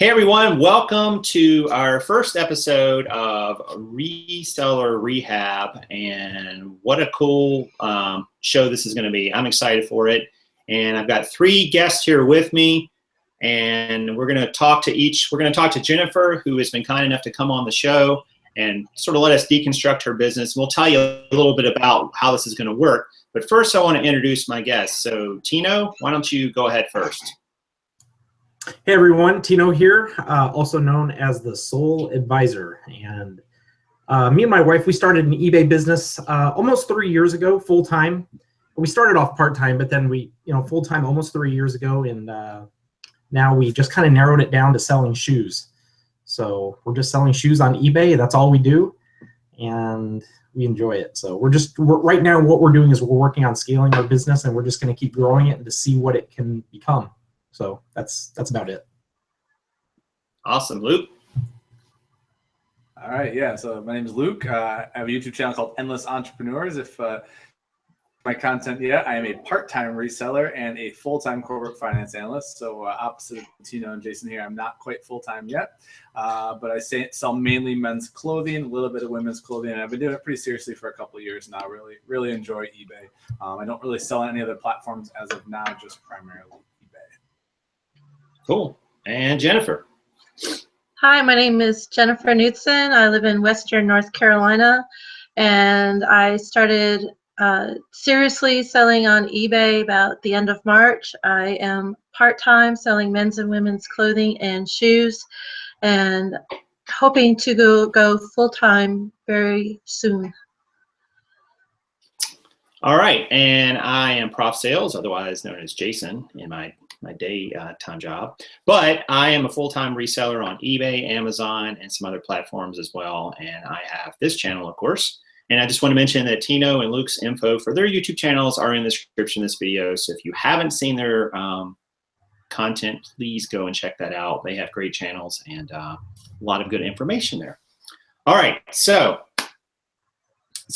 Hey everyone, welcome to our first episode of Reseller Rehab, and what a cool show this is going to be. I'm excited for it, and I've got three guests here with me, and we're going to talk to Jennifer, who has been kind enough to come on the show and sort of let us deconstruct her business. We'll tell you a little bit about how this is going to work, but first I want to introduce my guests. So Tino, why don't you go ahead first? Hey everyone, Tino here, also known as the Soul Advisor. And me and my wife, we started an eBay business almost 3 years ago, full-time. We started off part-time, but then we, full-time almost 3 years ago. And now we just kind of narrowed it down to selling shoes. So we're just selling shoes on eBay. That's all we do. And we enjoy it. So right now what we're doing is we're working on scaling our business, and we're just going to keep growing it and to see what it can become. So that's about it. Awesome. Luke? All right, yeah, so my name is Luke. I have a YouTube channel called Endless Entrepreneurs. If my content, I am a part-time reseller and a full-time corporate finance analyst. So opposite of Tino and Jason here, I'm not quite full-time yet, but I sell mainly men's clothing, a little bit of women's clothing, and I've been doing it pretty seriously for a couple of years now. Really enjoy eBay. I don't really sell on any other platforms as of now, just primarily eBay. Cool. And Jennifer? Hi, my name is Jennifer Knudsen. I live in Western North Carolina, and I started seriously selling on eBay about the end of March. I am part-time selling men's and women's clothing and shoes, and hoping to go full-time very soon. All right, and I am Prof Sales, otherwise known as Jason in my daytime job, but I am a full-time reseller on eBay, Amazon, and some other platforms as well, and I have this channel, of course. And I just want to mention that Tino and Luke's info for their YouTube channels are in the description of this video, so if you haven't seen their content, please go and check that out. They have great channels and a lot of good information there. All right, so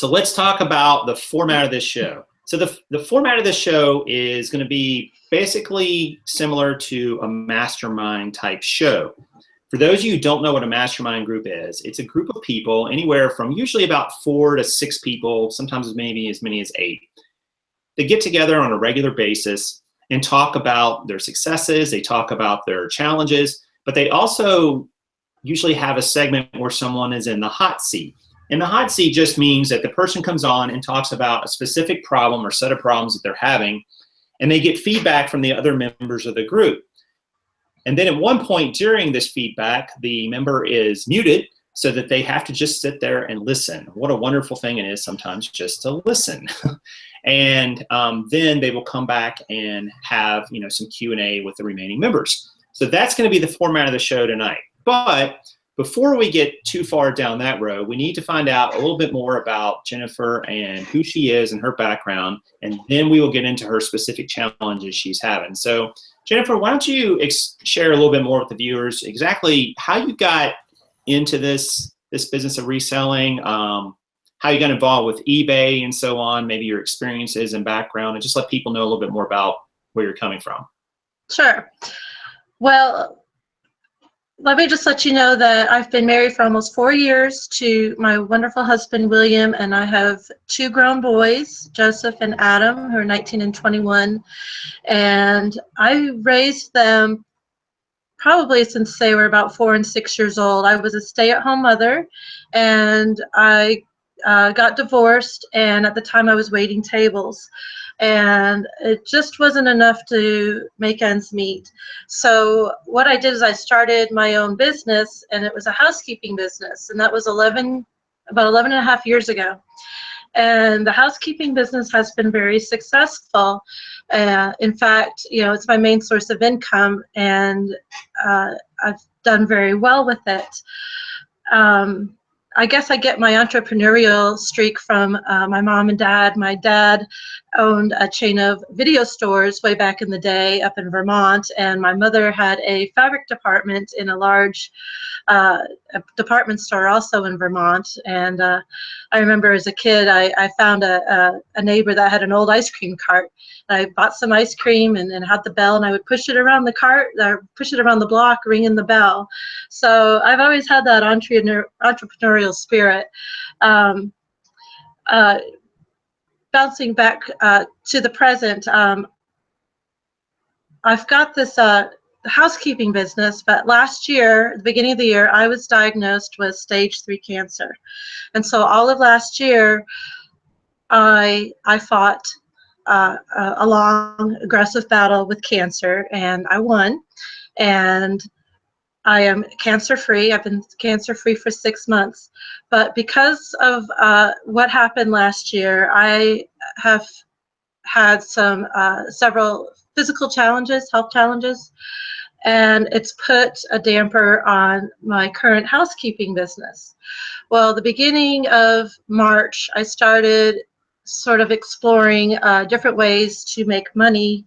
let's talk about the format of this show. So the format of this show is going to be basically similar to a mastermind type show. For those of you who don't know what a mastermind group is, it's a group of people, anywhere from usually about 4 to 6 people, sometimes maybe as many as 8. They get together on a regular basis and talk about their successes, they talk about their challenges, but they also usually have a segment where someone is in the hot seat. And the hot seat just means that the person comes on and talks about a specific problem or set of problems that they're having, and they get feedback from the other members of the group. And then at one point during this feedback, the member is muted so that they have to just sit there and listen. What a wonderful thing it is sometimes just to listen. And then they will come back and have some Q&A with the remaining members. So that's going to be the format of the show tonight. But before we get too far down that road, we need to find out a little bit more about Jennifer and who she is and her background, and then we will get into her specific challenges she's having. So Jennifer, why don't you share a little bit more with the viewers exactly how you got into this business of reselling, how you got involved with eBay and so on, maybe your experiences and background, and just let people know a little bit more about where you're coming from. Sure. Well, let me just let you know that I've been married for almost 4 years to my wonderful husband, William, and I have 2 grown boys, Joseph and Adam, who are 19 and 21. And I raised them probably since they were about 4 and 6 years old. I was a stay-at-home mother, and I got divorced, and at the time I was waiting tables. And it just wasn't enough to make ends meet. So what I did is I started my own business, and it was a housekeeping business, and that was about 11 and a half years ago. And the housekeeping business has been very successful. In fact, it's my main source of income, and I've done very well with it. I guess I get my entrepreneurial streak from my mom and dad. My dad owned a chain of video stores way back in the day up in Vermont, and my mother had a fabric department in a large a department store also in Vermont. And I remember as a kid, I found a neighbor that had an old ice cream cart. I bought some ice cream and had the bell, and I would push it around the cart, or push it around the block, ringing the bell. So I've always had that entrepreneurial spirit. Bouncing back to the present, I've got this housekeeping business, but last year, at the beginning of the year, I was diagnosed with stage 3 cancer. And so all of last year, I fought a long, aggressive battle with cancer, and I won. And I am cancer-free. I've been cancer-free for 6 months. But because of what happened last year, I have had several physical challenges, health challenges, and it's put a damper on my current housekeeping business. Well, the beginning of March, I started sort of exploring different ways to make money,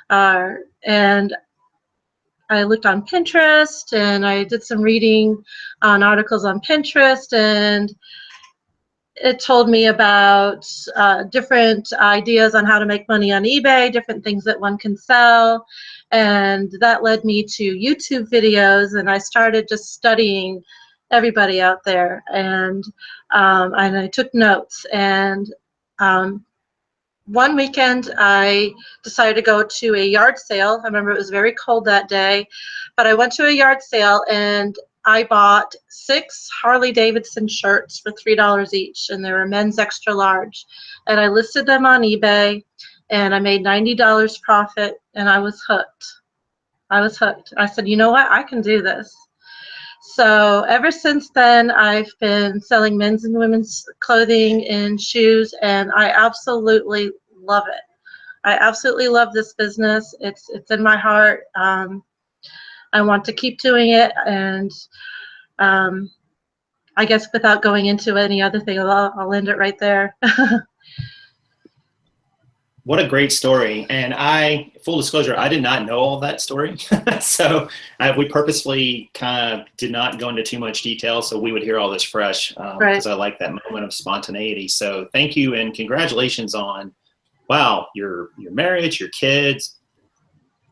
and I looked on Pinterest, and I did some reading on articles on Pinterest, and it told me about different ideas on how to make money on eBay, different things that one can sell, and that led me to YouTube videos, and I started just studying everybody out there, and I took notes. And one weekend I decided to go to a yard sale. I remember it was very cold that day, but I went to a yard sale and I bought 6 Harley Davidson shirts for $3 each, and they were men's extra large. And I listed them on eBay, and I made $90 profit, and I was hooked. I was hooked. I said, you know what? I can do this. So ever since then, I've been selling men's and women's clothing and shoes, and I absolutely love it. I absolutely love this business. It's in my heart. I want to keep doing it, and I guess without going into any other thing, I'll end it right there. What a great story. And full disclosure, I did not know all that story. So we purposefully kind of did not go into too much detail so we would hear all this fresh, because I like that moment of spontaneity. So thank you, and congratulations on, wow, your marriage, your kids,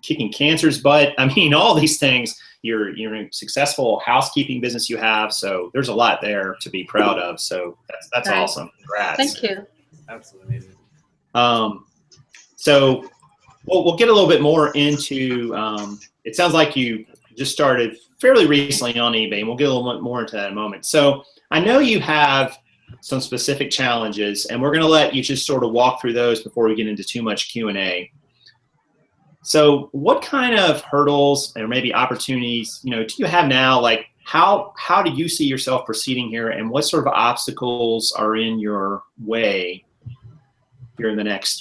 kicking cancer's butt. I mean, all these things, your successful housekeeping business you have. So there's a lot there to be proud of. So that's Right. awesome. Congrats. Thank you. Absolutely amazing. So we'll get a little bit more into, it sounds like you just started fairly recently on eBay, and we'll get a little bit more into that in a moment. So I know you have some specific challenges, and we're going to let you just sort of walk through those before we get into too much Q&A. So what kind of hurdles or maybe opportunities, do you have now? Like how do you see yourself proceeding here, and what sort of obstacles are in your way here in the next,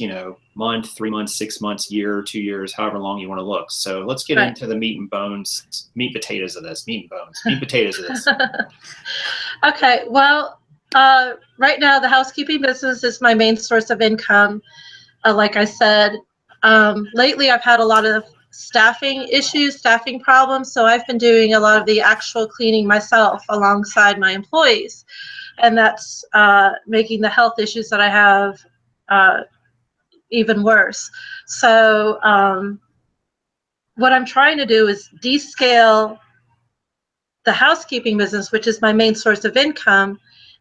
month, 3 months, 6 months, year, 2 years, however long you want to look. So let's get into the meat and potatoes of this. Okay, well, right now the housekeeping business is my main source of income. Like I said, lately I've had a lot of staffing problems, so I've been doing a lot of the actual cleaning myself alongside my employees, and that's making the health issues that I have even worse. So what I'm trying to do is descale the housekeeping business, which is my main source of income,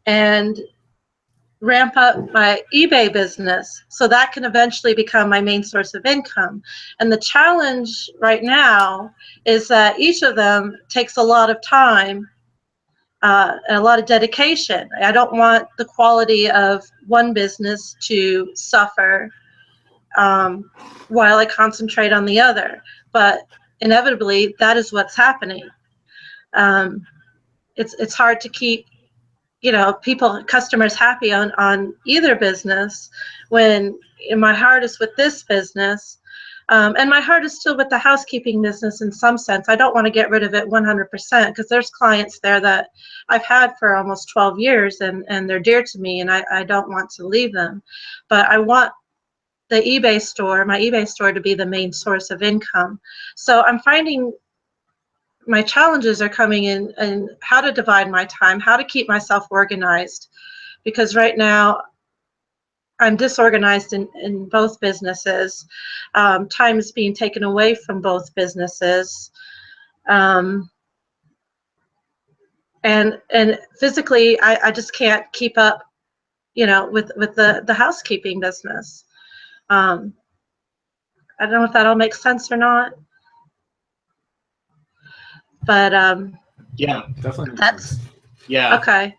and ramp up my eBay business so that can eventually become my main source of income. And the challenge right now is that each of them takes a lot of time and a lot of dedication. I don't want the quality of one business to suffer while I concentrate on the other, but inevitably that is what's happening. It's hard to keep customers happy on either business when my heart is with this business, and my heart is still with the housekeeping business in some sense. I don't want to get rid of it 100% because there's clients there that I've had for almost 12 years and they're dear to me, and I don't want to leave them. But I want the eBay store, my eBay store, to be the main source of income. So I'm finding my challenges are coming in and how to divide my time, how to keep myself organized, because right now I'm disorganized in both businesses. Time is being taken away from both businesses. And physically, I just can't keep up, you know, with the housekeeping business. I don't know if that all makes sense or not, but Yeah, Definitely makes that's sense. yeah. okay.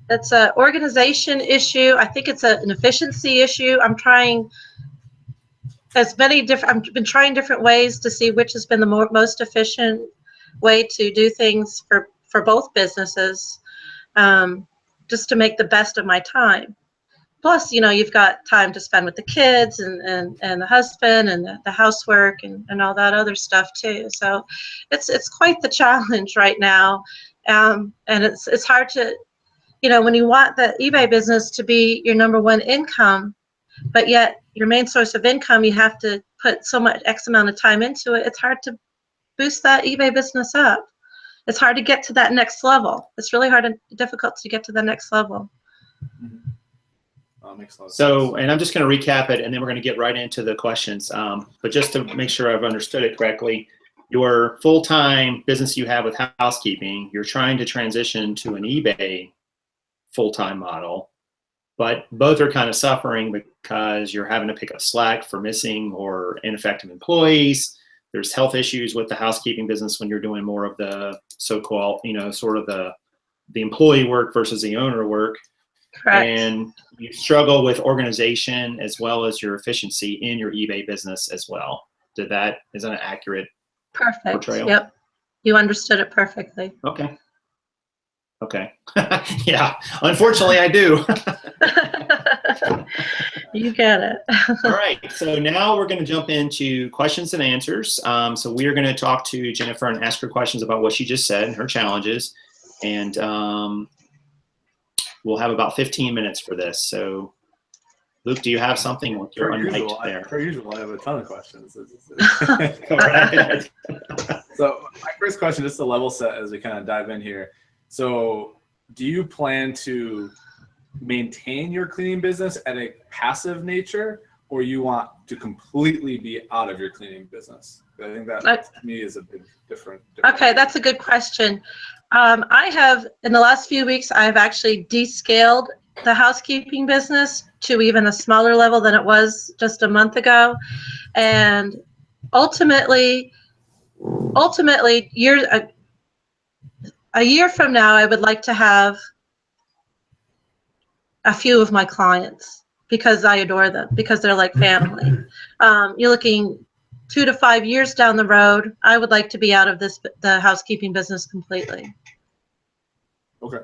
It's a organization issue. I think it's an efficiency issue. I'm trying as many different. I've been trying different ways to see which has been the most efficient way to do things for both businesses, just to make the best of my time. Plus, you know, you've got time to spend with the kids and the husband and the housework and all that other stuff too. So it's quite the challenge right now. And it's hard to, you know, when you want the eBay business to be your number one income, but yet your main source of income, you have to put so much X amount of time into it. It's hard to boost that eBay business up. It's hard to get to that next level. It's really hard and difficult to get to the next level. Makes a lot of So, sense. and I'm just going to recap it, and then we're going to get right into the questions. But just to make sure I've understood it correctly, your full-time business you have with housekeeping, you're trying to transition to an eBay full-time model, but both are kind of suffering because you're having to pick up slack for missing or ineffective employees. There's health issues with the housekeeping business when you're doing more of the so-called, you know, sort of the employee work versus the owner work. Correct. And you struggle with organization as well as your efficiency in your eBay business as well. Is that an accurate Perfect. portrayal? Yep. You understood it perfectly. Okay. Okay. Yeah. Unfortunately, I do. You get it. All right. So now we're going to jump into questions and answers. So we are going to talk to Jennifer and ask her questions about what she just said and her challenges. And we'll have about 15 minutes for this. So, Luke, do you have something with your unmiked there? Per usual, I have a ton of questions. All right. So my first question, just to level set as we kind of dive in here. So do you plan to maintain your cleaning business at a passive nature, or you want to completely be out of your cleaning business? I think that to me is a big different. Okay, that's a good question. I have, in the last few weeks, I've actually descaled the housekeeping business to even a smaller level than it was just a month ago. And ultimately, a year from now, I would like to have a few of my clients because I adore them, because they're like family. You're looking 2 to 5 years down the road, I would like to be out of the housekeeping business completely. Okay. All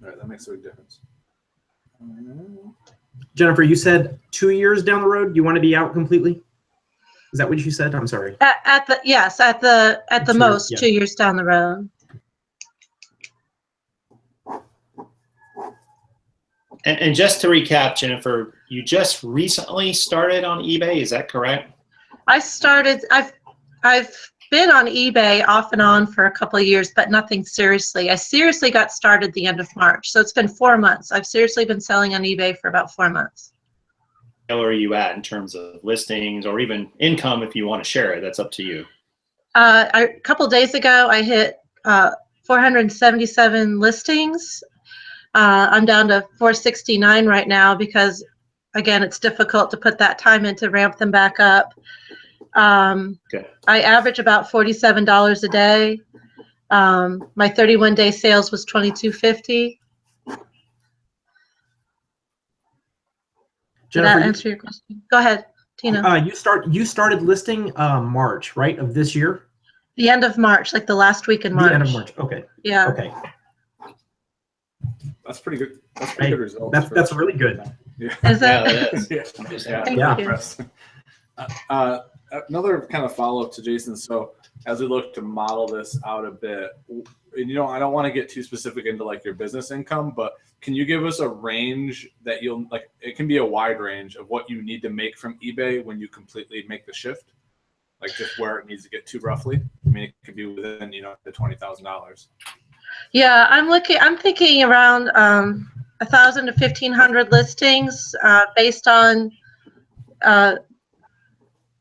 right, that makes a big difference. Jennifer, you said 2 years down the road you want to be out completely? Is that what you said? I'm sorry. At the most, yeah. 2 years down the road. And just to recap, Jennifer, you just recently started on eBay, is that correct? I've been on eBay off and on for a couple of years, but nothing seriously. I seriously got started the end of March, so it's been 4 months. I've seriously been selling on eBay for about 4 months. Where are you at in terms of listings or even income if you want to share it? That's up to you. A couple of days ago, I hit 477 listings. I'm down to 469 right now because, again, it's difficult to put that time in to ramp them back up. Okay. I average about $47 a day. My 31-day sales was $22.50. Did that answer your question? Go ahead, Tina. You started listing March, right, of this year? The end of March, like the last week in March. The end of March. Okay. Yeah. Okay. That's pretty good. That's pretty good results. That's really good. Yeah. Is Yeah, it? it is. Yeah. Thank Yeah. you. Another kind of follow-up to Jason. So as we look to model this out a bit, and I don't want to get too specific into like your business income, but can you give us a range that you'll like? It can be a wide range of what you need to make from eBay when you completely make the shift, like just where it needs to get to roughly. I mean, it could be within the $20,000. Yeah, I'm thinking around 1,000 to 1,500 listings based on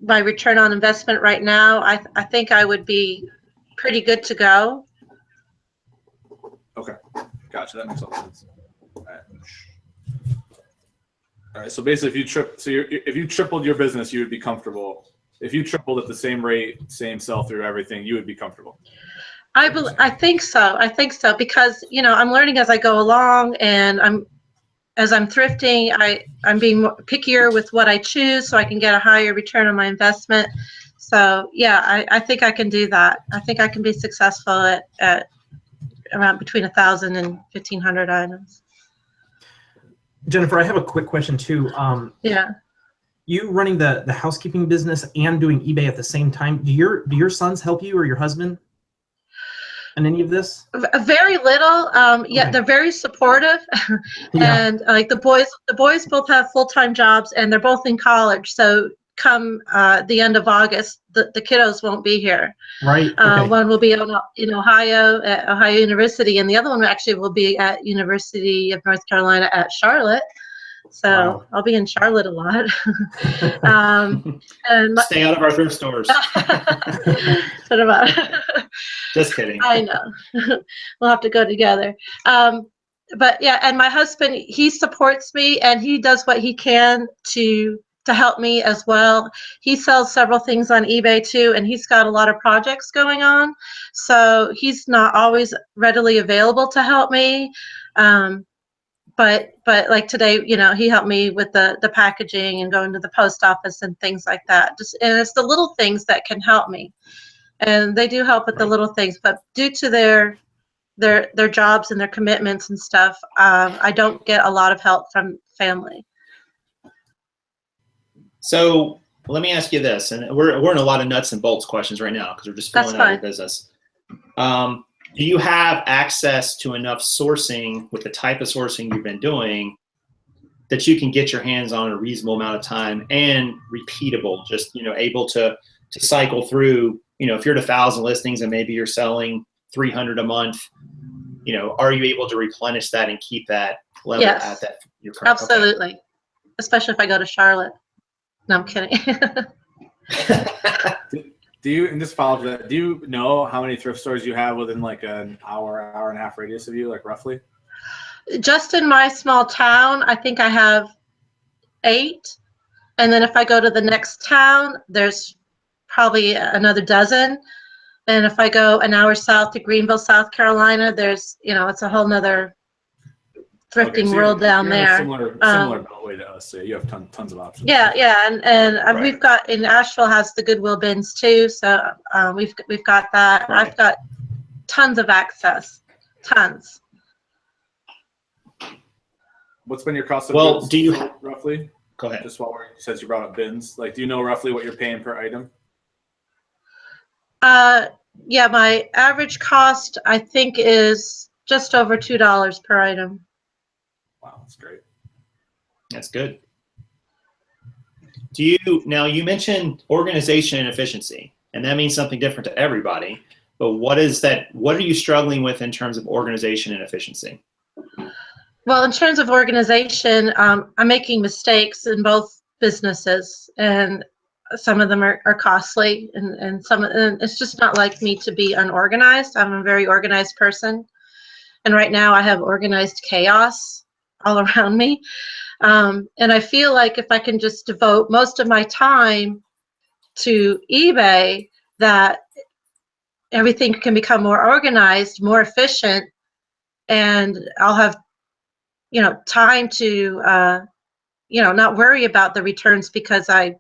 my return on investment right now. I think I would be pretty good to go. Okay, gotcha. That makes a lot of sense. All right. So basically, if you tripled your business, you would be comfortable. If you tripled at the same rate, same sell through, everything, you would be comfortable. I think so. I think so because I'm learning as I go along, and as I'm thrifting, I'm being more pickier with what I choose so I can get a higher return on my investment. So yeah, I think I can do that. I think I can be successful at around between 1,000 and 1,500 items. Jennifer, I have a quick question too. Yeah. You running the housekeeping business and doing eBay at the same time. Do your sons help you or your husband in any of this? Very little. Yeah, Okay. they're very supportive, Yeah. and like the boys both have full-time jobs, and they're both in college. So come the end of August, the kiddos won't be here. Right. Okay. One will be in Ohio at Ohio University, and the other one actually will be at University of North Carolina at Charlotte. So Wow. I'll be in Charlotte a lot. And Stay out of our thrift stores. sort of Just kidding. I know. We'll have to go together. But yeah, and my husband, he supports me, and he does what he can to help me as well. He sells several things on eBay too, and he's got a lot of projects going on. So he's not always readily available to help me. But like today, he helped me with the packaging and going to the post office and things like that. And it's the little things that can help me. And they do help with the little things, but due to their jobs and their commitments and stuff, I don't get a lot of help from family. So let me ask you this, and we're in a lot of nuts and bolts questions right now because we're just filling out your business. Do you have access to enough sourcing with the type of sourcing you've been doing that you can get your hands on in a reasonable amount of time and repeatable, just able to cycle through, if you're at 1,000 listings and maybe you're selling 300 a month, are you able to replenish that and keep that level at that your current? Absolutely. Okay. Especially if I go to Charlotte. No, I'm kidding. Do you, and just follow up that, do you know how many thrift stores you have within like an hour and a half radius of you, like roughly? Just in my small town, I think I have 8. And then if I go to the next town, there's probably another dozen. And if I go an hour south to Greenville, South Carolina, there's, it's a whole nother thrifting world down there. Similar beltway to us, so you have tons of options. Yeah, and we've got in Asheville has the Goodwill bins too, so we've got that. Right. I've got tons of access, tons. What's been your cost of goods? Do you roughly? Go ahead. Just since you brought up bins, like, do you know roughly what you're paying per item? Yeah, my average cost I think is just over $2 per item. Wow, that's great. That's good. Now you mentioned organization and efficiency, and that means something different to everybody, but what is that? What are you struggling with in terms of organization and efficiency? Well, in terms of organization, I'm making mistakes in both businesses, and some of them are costly, and it's just not like me to be unorganized. I'm a very organized person, and right now I have organized chaos all around me. And I feel like if I can just devote most of my time to eBay, that everything can become more organized, more efficient, and I'll have, time to, not worry about the returns because I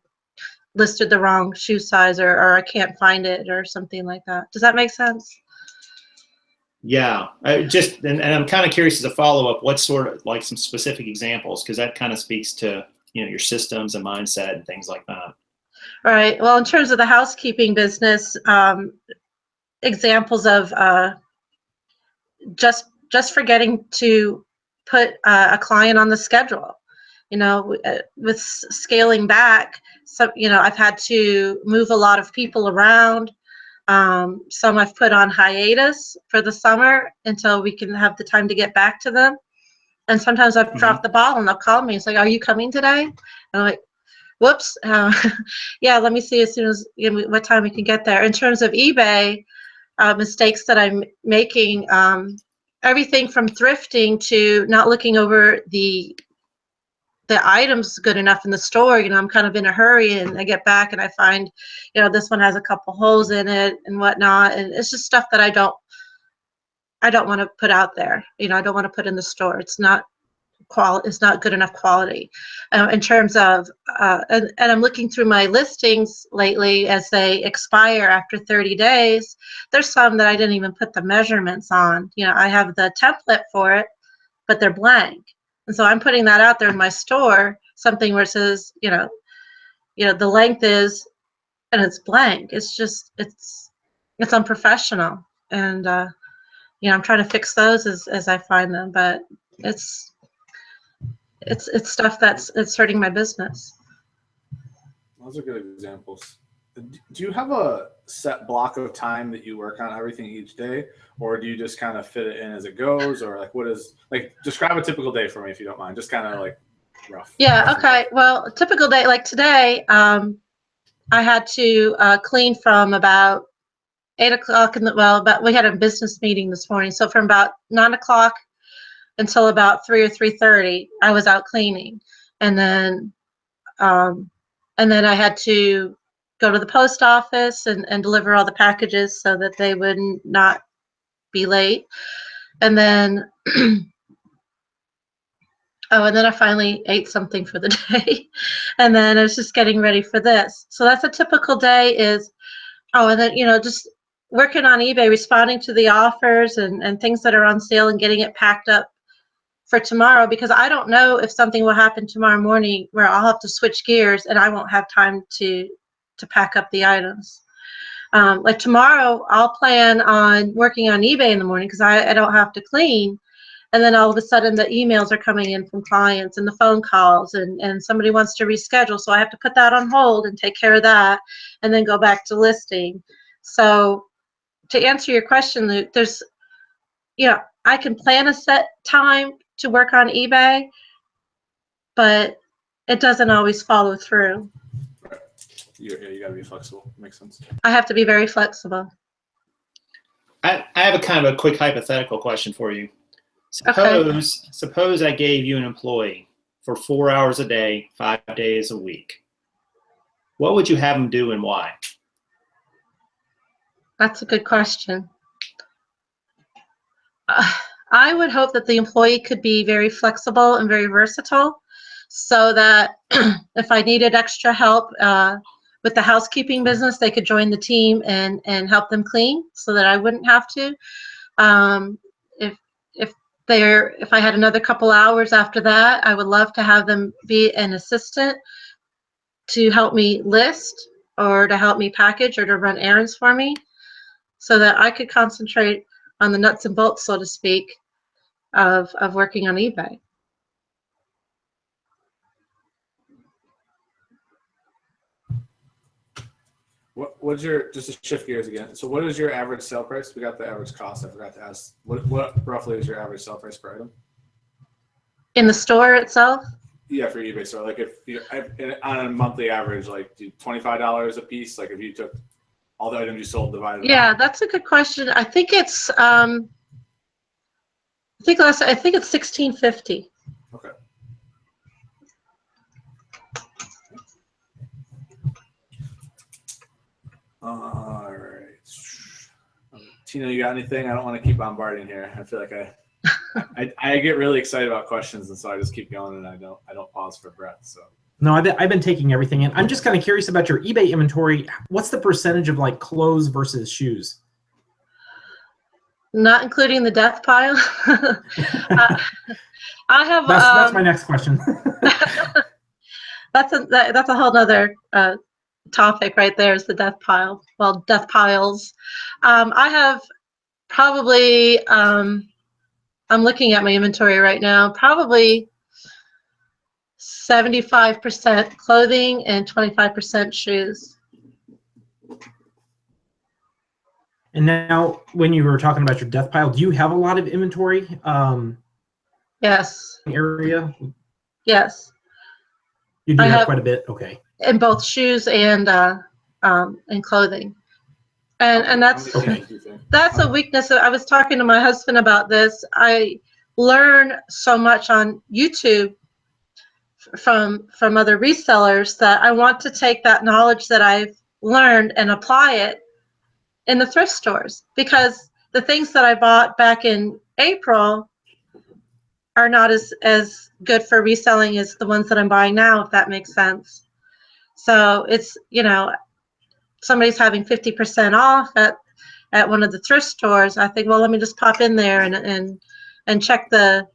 listed the wrong shoe size or I can't find it or something like that. Does that make sense? Yeah, and I'm kind of curious as a follow-up, what sort of like some specific examples, because that kind of speaks to your systems and mindset and things like that. Right. Well, in terms of the housekeeping business, examples of just forgetting to put a client on the schedule. You know, with scaling back, so you know, I've had to move a lot of people around. Some I've put on hiatus for the summer until we can have the time to get back to them. And sometimes I've dropped the ball and they'll call me. It's like, are you coming today? And I'm like, whoops. Yeah, let me see as soon as, you know, what time we can get there. In terms of eBay, mistakes that I'm making, everything from thrifting to not looking over the items good enough in the store. You know, I'm kind of in a hurry and I get back and I find, you know, this one has a couple holes in it and whatnot. And it's just stuff that I don't want to put out there. You know, I don't want to put in the store. It's not good enough quality. In terms of, and I'm looking through my listings lately as they expire after 30 days. There's some that I didn't even put the measurements on. You know, I have the template for it, but they're blank. And so I'm putting that out there in my store, something where it says, you know, the length is, and it's blank. It's just, it's unprofessional. And, you know, I'm trying to fix those as I find them, but it's stuff it's hurting my business. Those are good examples. Do you have a set block of time that you work on everything each day, or do you just kind of fit it in as it goes, or like what is, like, describe a typical day for me if you don't mind, just kind of like rough. Yeah. Okay. Well, a typical day, like today, I had to clean from about 8 o'clock we had a business meeting this morning, so from about 9 o'clock until about 3 or 3:30, I was out cleaning, and then I had to go to the post office and deliver all the packages so that they would not be late. And then, and then I finally ate something for the day. And then I was just getting ready for this. So that's a typical day is, and then, you know, just working on eBay, responding to the offers and things that are on sale and getting it packed up for tomorrow, because I don't know if something will happen tomorrow morning where I'll have to switch gears and I won't have time to pack up the items. Like tomorrow, I'll plan on working on eBay in the morning because I don't have to clean. And then all of a sudden, the emails are coming in from clients and the phone calls, and somebody wants to reschedule. So I have to put that on hold and take care of that and then go back to listing. So to answer your question, Luke, there's, you know, I can plan a set time to work on eBay, but it doesn't always follow through. Right. You got to be flexible. Makes sense. I have to be very flexible. I have a kind of a quick hypothetical question for you. Suppose I gave you an employee for 4 hours a day, 5 days a week. What would you have them do and why? That's a good question. I would hope that the employee could be very flexible and very versatile, so that if I needed extra help with the housekeeping business, they could join the team and help them clean, so that I wouldn't have to. If I had another couple hours after that, I would love to have them be an assistant to help me list or to help me package or to run errands for me, so that I could concentrate on the nuts and bolts, so to speak, of working on eBay. What's your, just to shift gears again, so what is your average sale price? We got the average cost. I forgot to ask. What roughly is your average sale price per item? In the store itself? Yeah, for eBay store. Like if you, on a monthly average, like do $25 a piece, like if you took all the items you sold divided. Yeah, that's a good question. I think it's I think it's $16.50. Okay. All right. Tino, you got anything? I don't want to keep bombarding here. I feel like I get really excited about questions, and so I just keep going, and I don't pause for breath. So. No, I've been taking everything in. I'm just kind of curious about your eBay inventory. What's the percentage of like clothes versus shoes? Not including the death pile. I have. That's my next question. That's a whole nother topic right there, is the death pile. Well, death piles. I have probably I'm looking at my inventory right now. Probably 75% clothing and 25% shoes. And now, when you were talking about your death pile, do you have a lot of inventory? Yes. Area? Yes. You do I have have quite a bit. Okay. in both shoes and clothing. And that's Okay. that's a weakness. I was talking to my husband about this. I learn so much on YouTube from other resellers that I want to take that knowledge that I've learned and apply it in the thrift stores, because the things that I bought back in April are not as good for reselling as the ones that I'm buying now, if that makes sense. So it's, you know, somebody's having 50% off at one of the thrift stores. I think, well, let me just pop in there and check the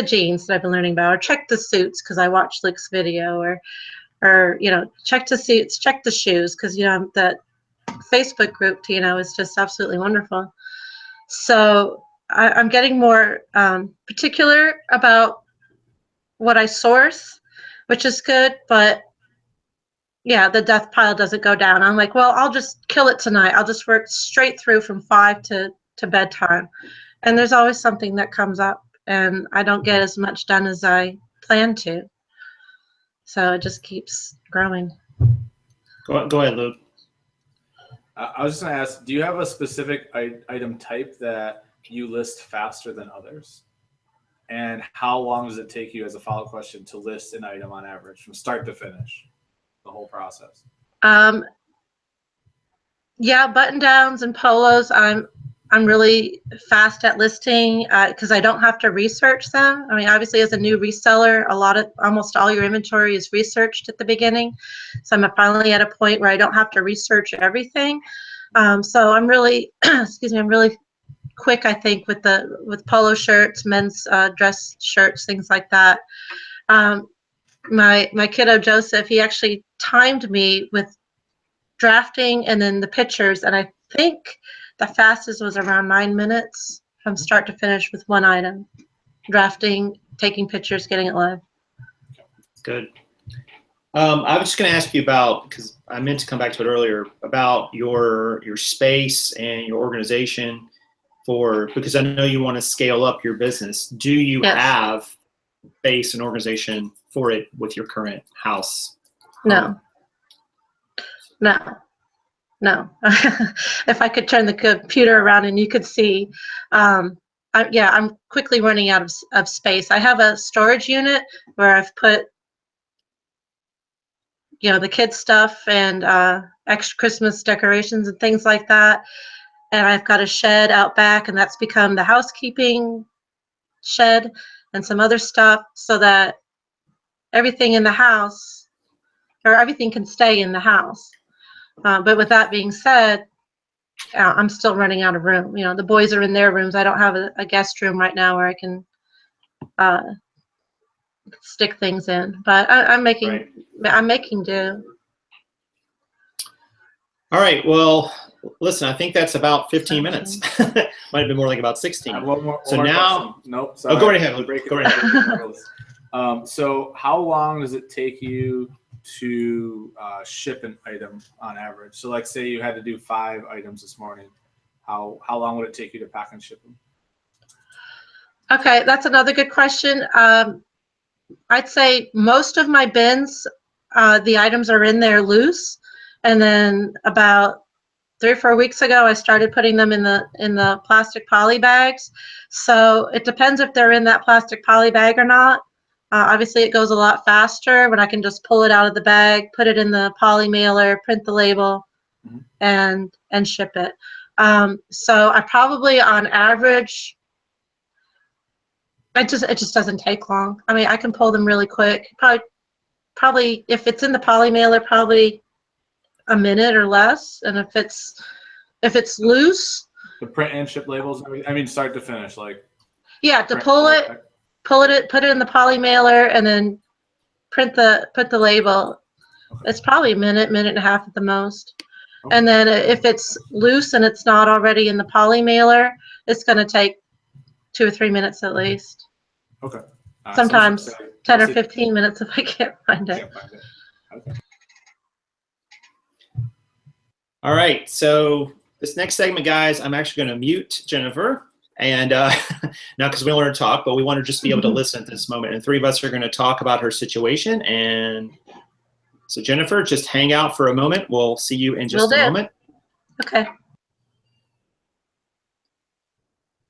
jeans that I've been learning about, or check the suits because I watched Luke's video, or you know, check the suits, check the shoes, because you know that Facebook group, Tino, is just absolutely wonderful. So I'm getting more particular about what I source, which is good, but yeah, the death pile doesn't go down. I'm like, well, I'll just kill it tonight. I'll just work straight through from 5 to bedtime. And there's always something that comes up, and I don't get as much done as I plan to. So it just keeps growing. Go ahead, Luke. I was just going to ask, do you have a specific item type that you list faster than others? And how long does it take you, as a follow-up question, to list an item on average from start to finish, the whole process? Yeah, button downs and polos, I'm really fast at listing because I don't have to research them. I mean, obviously, as a new reseller, almost all your inventory is researched at the beginning. So I'm finally at a point where I don't have to research everything. So I'm really, excuse me, I'm really quick, I think, with polo shirts, men's dress shirts, things like that. My kiddo Joseph, he actually timed me with drafting and then the pictures, and I think the fastest was around 9 minutes from start to finish with one item. Drafting, taking pictures, getting it live. Good. I was just going to ask you about, because I meant to come back to it earlier, about your space and your organization because I know you want to scale up your business. Do you have space and organization for it with your current house? No. If I could turn the computer around and you could see, I'm quickly running out of space. I have a storage unit where I've put, you know, the kids' stuff and extra Christmas decorations and things like that. And I've got a shed out back, and that's become the housekeeping shed and some other stuff, so that everything in the house, or everything can stay in the house. But with that being said, I'm still running out of room. You know, the boys are in their rooms. I don't have a guest room right now where I can stick things in. But I'm making do. All right. Well, listen, I think that's about 15 minutes. Might have been more like about 16. One more now, question. Nope. Sorry. Oh, go right ahead. Go right ahead. So how long does it take you to ship an item on average? So like, say you had to do 5 items this morning. How long would it take you to pack and ship them? Okay, that's another good question. I'd say most of my bins, the items are in there loose. And then about 3 or 4 weeks ago, I started putting them in the plastic poly bags. So it depends if they're in that plastic poly bag or not. Obviously, it goes a lot faster when I can just pull it out of the bag, put it in the poly mailer, print the label, and ship it. So I probably, on average, it just doesn't take long. I mean, I can pull them really quick. Probably if it's in the poly mailer, probably a minute or less. And if it's loose, the print and ship labels, I mean, start to finish, like. Yeah, to pull it, put it in the poly mailer, and then put the label. Okay. It's probably a minute and a half at the most. Okay. And then if it's loose and it's not already in the poly mailer, it's going to take 2 or 3 minutes at least. Okay. Sometimes So 10 or let's see. 15 minutes if I can't find it. Can't find it. Okay. All right, so this next segment, guys, I'm actually going to mute Jennifer. And not because we want her to talk, but we want her just to be able to listen at this moment. And 3 of us are going to talk about her situation. And so, Jennifer, just hang out for a moment. We'll see you in just a moment. Okay.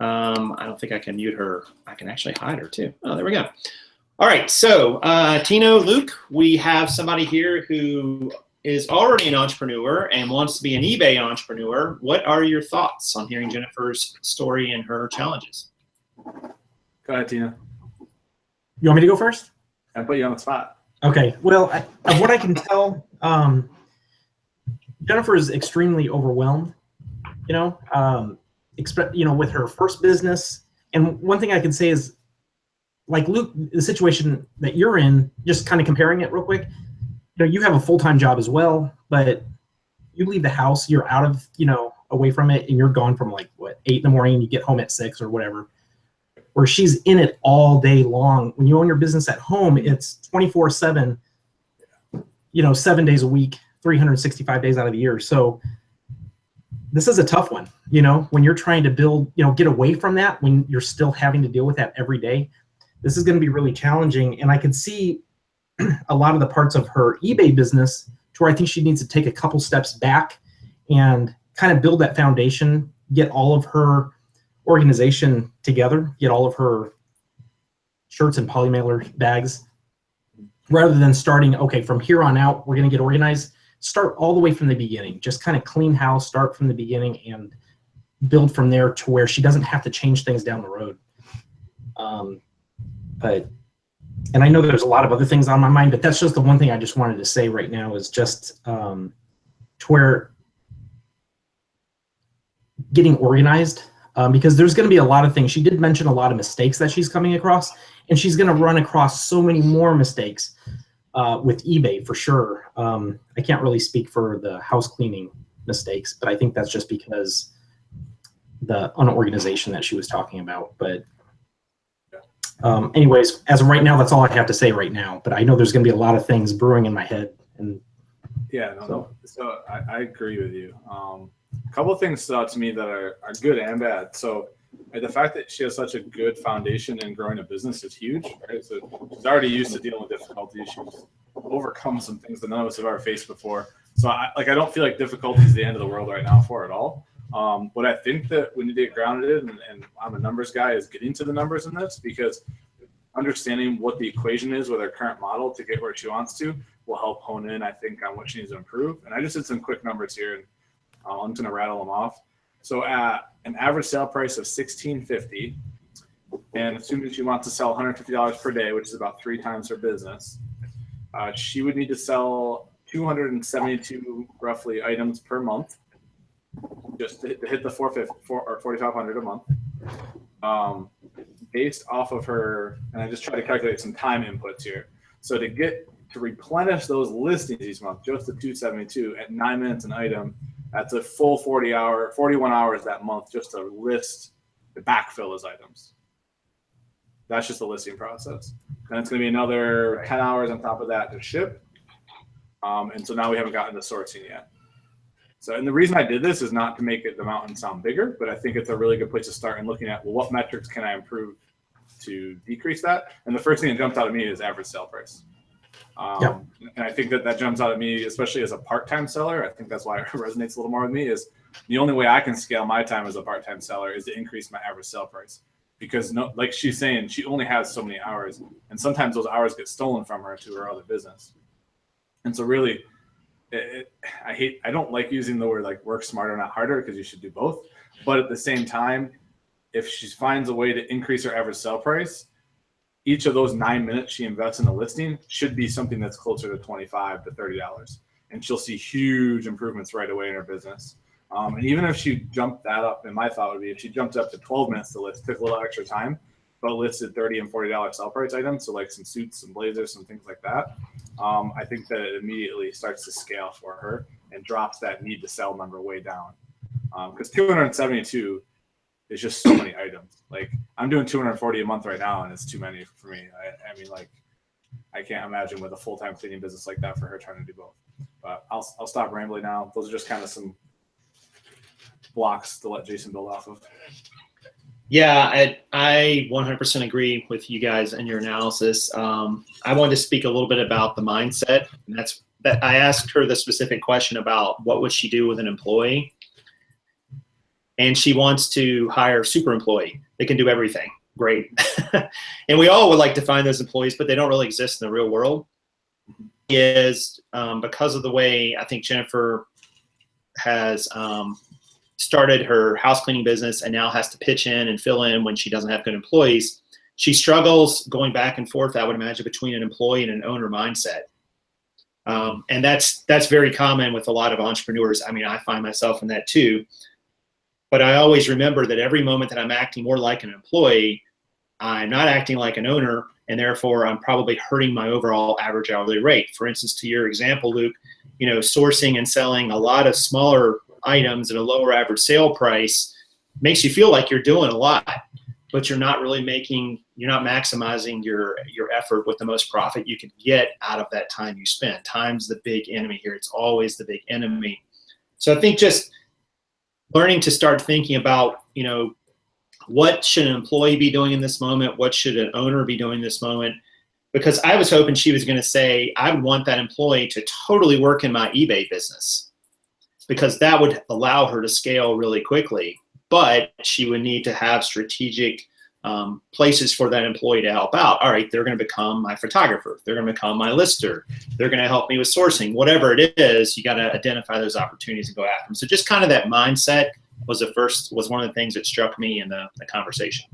I don't think I can mute her. I can actually hide her too. Oh, there we go. All right, so Tino Luke, we have somebody here who is already an entrepreneur and wants to be an eBay entrepreneur. What are your thoughts on hearing Jennifer's story and her challenges? Go ahead, Tina. You want me to go first? I put you on the spot. Okay. Well, of what I can tell, Jennifer is extremely overwhelmed. With her first business. And one thing I can say is, like Luke, the situation that you're in, just kind of comparing it real quick. You have a full-time job as well, but you leave the house, you're out of, away from it, and you're gone from 8 in the morning, and you get home at 6 or whatever. Where she's in it all day long. When you own your business at home, it's 24/7, 7 days a week, 365 days out of the year. So this is a tough one, when you're trying to build, get away from that, when you're still having to deal with that every day. This is going to be really challenging. And I can see a lot of the parts of her eBay business to where I think she needs to take a couple steps back and kind of build that foundation, get all of her organization together, get all of her shirts and polymailer bags, rather than starting, okay, from here on out, we're going to get organized. Start all the way from the beginning. Just kind of clean house, start from the beginning, and build from there to where she doesn't have to change things down the road. And I know there's a lot of other things on my mind, but that's just the one thing I just wanted to say right now is just to where getting organized, because there's going to be a lot of things. She did mention a lot of mistakes that she's coming across, and she's going to run across so many more mistakes with eBay for sure. I can't really speak for the house cleaning mistakes, but I think that's just because the unorganization that she was talking about. But anyways, as of right now, that's all I have to say right now. But I know there's going to be a lot of things brewing in my head. And yeah, so I agree with you. A couple of things stood out to me that are good and bad. So the fact that she has such a good foundation in growing a business is huge, right? So she's already used to dealing with difficulties. She's overcome some things that none of us have ever faced before. So I don't feel like difficulty is the end of the world right now for it all. But I think that we need to get grounded, and I'm a numbers guy, is getting to the numbers in this, because understanding what the equation is with her current model to get where she wants to will help hone in, I think, on what she needs to improve. And I just did some quick numbers here, and I'm going to rattle them off. So at an average sale price of $16.50, and assuming she wants to sell $150 per day, which is about 3 times her business, she would need to sell 272 roughly items per month just to hit the 4,500 a month. Based off of her, and I just try to calculate some time inputs here. So to replenish those listings each month, just the 272 at 9 minutes an item, that's a full 41 hours that month just to backfill those items. That's just the listing process. Then it's going to be another 10 hours on top of that to ship. And so now we haven't gotten to sourcing yet. So, and the reason I did this is not to make the mountain sound bigger, but I think it's a really good place to start in looking at, well, what metrics can I improve to decrease that? And the first thing that jumps out at me is average sale price. And I think that jumps out at me, especially as a part-time seller. I think that's why it resonates a little more with me, is the only way I can scale my time as a part-time seller is to increase my average sale price. Because like she's saying, she only has so many hours, and sometimes those hours get stolen from her to her other business. And so really, I don't like using the word like work smarter, not harder, because you should do both. But at the same time, if she finds a way to increase her average sale price, each of those 9 minutes she invests in a listing should be something that's closer to $25 to $30. And she'll see huge improvements right away in her business. And even if she jumped that up, and my thought would be if she jumped up to 12 minutes to list, took a little extra time, but listed $30 and $40 sell price items, so like some suits, some blazers, some things like that, I think that it immediately starts to scale for her and drops that need to sell number way down. Because 272 it's just so many items. Like I'm doing 240 a month right now, and it's too many for me. I mean, like I can't imagine with a full-time cleaning business like that for her trying to do both. But I'll stop rambling now. Those are just kind of some blocks to let Jason build off of. Yeah, I 100% agree with you guys and your analysis. I wanted to speak a little bit about the mindset, and that's that. I asked her the specific question about what would she do with an employee, and she wants to hire a super employee that can do everything. Great, and we all would like to find those employees, but they don't really exist in the real world. Is because of the way I think Jennifer has started her house cleaning business and now has to pitch in and fill in when she doesn't have good employees. She struggles going back and forth, I would imagine, between an employee and an owner mindset. And that's very common with a lot of entrepreneurs. I mean, I find myself in that too. But I always remember that every moment that I'm acting more like an employee, I'm not acting like an owner, and therefore I'm probably hurting my overall average hourly rate. For instance, to your example, Luke, you know, sourcing and selling a lot of smaller items at a lower average sale price makes you feel like you're doing a lot, but you're not really you're not maximizing your effort with the most profit you could get out of that time you spend. Time's the big enemy here. It's always the big enemy. So I think just learning to start thinking about, you know, what should an employee be doing in this moment? What should an owner be doing in this moment? Because I was hoping she was going to say, I would want that employee to totally work in my eBay business, because that would allow her to scale really quickly. But she would need to have strategic places for that employee to help out. All right, they're going to become my photographer. They're going to become my lister. They're going to help me with sourcing. Whatever it is, you got to identify those opportunities and go after them. So just kind of that mindset was one of the things that struck me in the conversation.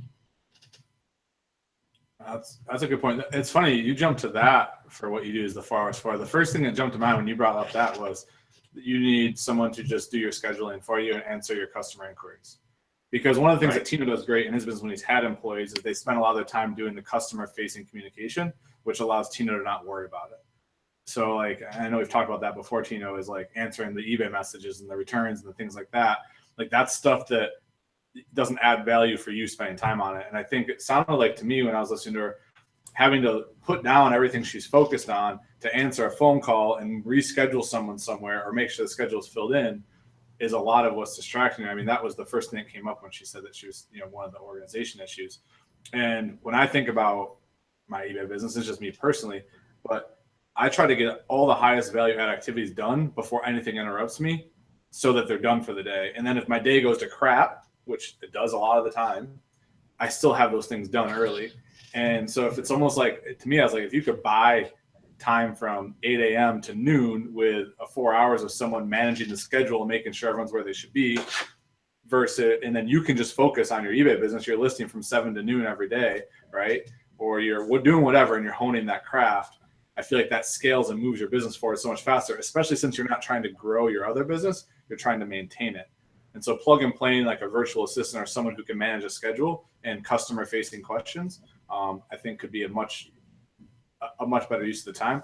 That's a good point. It's funny you jumped to that for what you do is the farthest far. The first thing that jumped to mind when you brought up that was that you need someone to just do your scheduling for you and answer your customer inquiries. Because one of the things that Tino does great in his business when he's had employees is they spend a lot of their time doing the customer-facing communication, which allows Tino to not worry about it. So, like, I know we've talked about that before, Tino, is like answering the eBay messages and the returns and the things like that. Like, that's stuff that doesn't add value for you spending time on it. And I think it sounded like to me when I was listening to her, having to put down everything she's focused on to answer a phone call and reschedule someone somewhere or make sure the schedule is filled in is a lot of what's distracting her. I mean, that was the first thing that came up when she said that she was, you know, one of the organization issues. And when I think about my eBay business, it's just me personally, but I try to get all the highest value add activities done before anything interrupts me so that they're done for the day. And then if my day goes to crap, which it does a lot of the time, I still have those things done early. And so if it's almost like, to me, I was like, if you could buy time from 8 a.m. to noon with 4 hours of someone managing the schedule and making sure everyone's where they should be versus, and then you can just focus on your eBay business. You're listing from 7 to noon every day, right? Or you're doing whatever and you're honing that craft. I feel like that scales and moves your business forward so much faster, especially since you're not trying to grow your other business, you're trying to maintain it. And so plug and playing like a virtual assistant or someone who can manage a schedule and customer facing questions, I think could be a much better use of the time.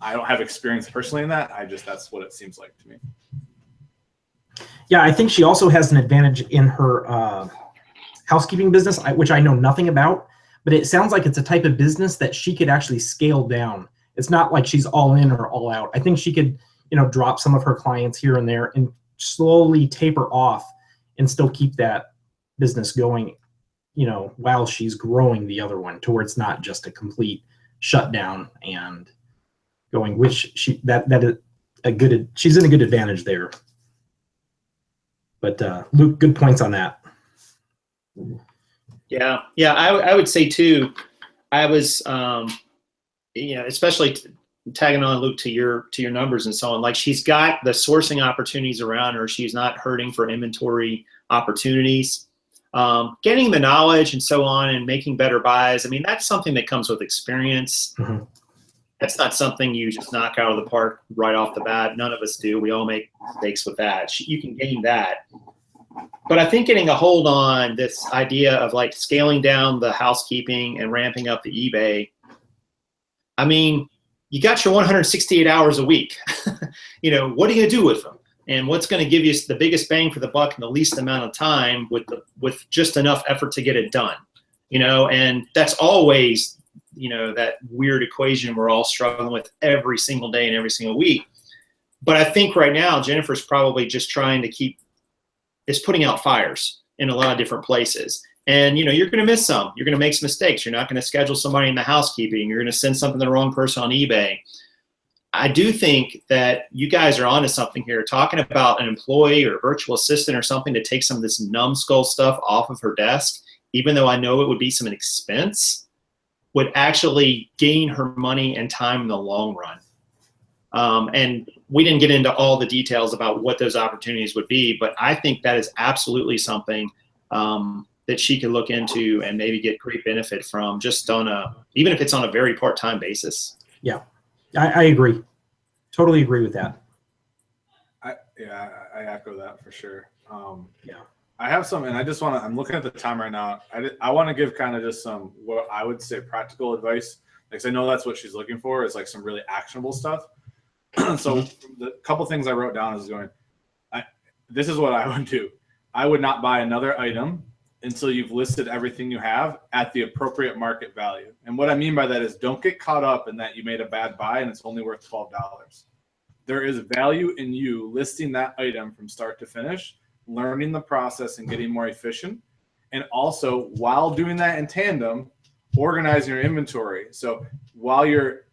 I don't have experience personally in that. That's what it seems like to me. Yeah, I think she also has an advantage in her housekeeping business, which I know nothing about, but it sounds like it's a type of business that she could actually scale down. It's not like she's all in or all out. I think she could, you know, drop some of her clients here and there and slowly taper off and still keep that business going, you know, while she's growing the other one towards not just a complete shutdown and going, which she's in a good advantage there. But Luke, good points on that. Yeah, I would say too, I was, especially tagging on Luke to your numbers and so on, like she's got the sourcing opportunities around her. She's not hurting for inventory opportunities, getting the knowledge and so on and making better buys. I mean, that's something that comes with experience. Mm-hmm. That's not something you just knock out of the park right off the bat. None of us do. We all make mistakes with that. You can gain that. But I think getting a hold on this idea of like scaling down the housekeeping and ramping up the eBay, I mean, you got your 168 hours a week. You know, what are you going to do with them? And what's going to give you the biggest bang for the buck in the least amount of time with just enough effort to get it done, and that's always, that weird equation we're all struggling with every single day and every single week. But I think right now, Jennifer's probably just trying to is putting out fires in a lot of different places. And, you're going to miss some. You're going to make some mistakes. You're not going to schedule somebody in the housekeeping. You're going to send something to the wrong person on eBay. I do think that you guys are onto something here, talking about an employee or a virtual assistant or something to take some of this numbskull stuff off of her desk, even though I know it would be some expense, would actually gain her money and time in the long run. And we didn't get into all the details about what those opportunities would be, but I think that is absolutely something that she could look into and maybe get great benefit from, just even if it's on a very part-time basis. Yeah. I agree. Totally agree with that. I echo that for sure. Yeah. I have some, and I'm looking at the time right now. I want to give kind of just some, what I would say, practical advice. Because I know that's what she's looking for, is like some really actionable stuff. So the couple things I wrote down is this is what I would do. I would not buy another item until you've listed everything you have at the appropriate market value. And what I mean by that is, don't get caught up in that you made a bad buy and it's only worth $12. There is value in you listing that item from start to finish, learning the process and getting more efficient. And also, while doing that in tandem, organizing your inventory. So while you're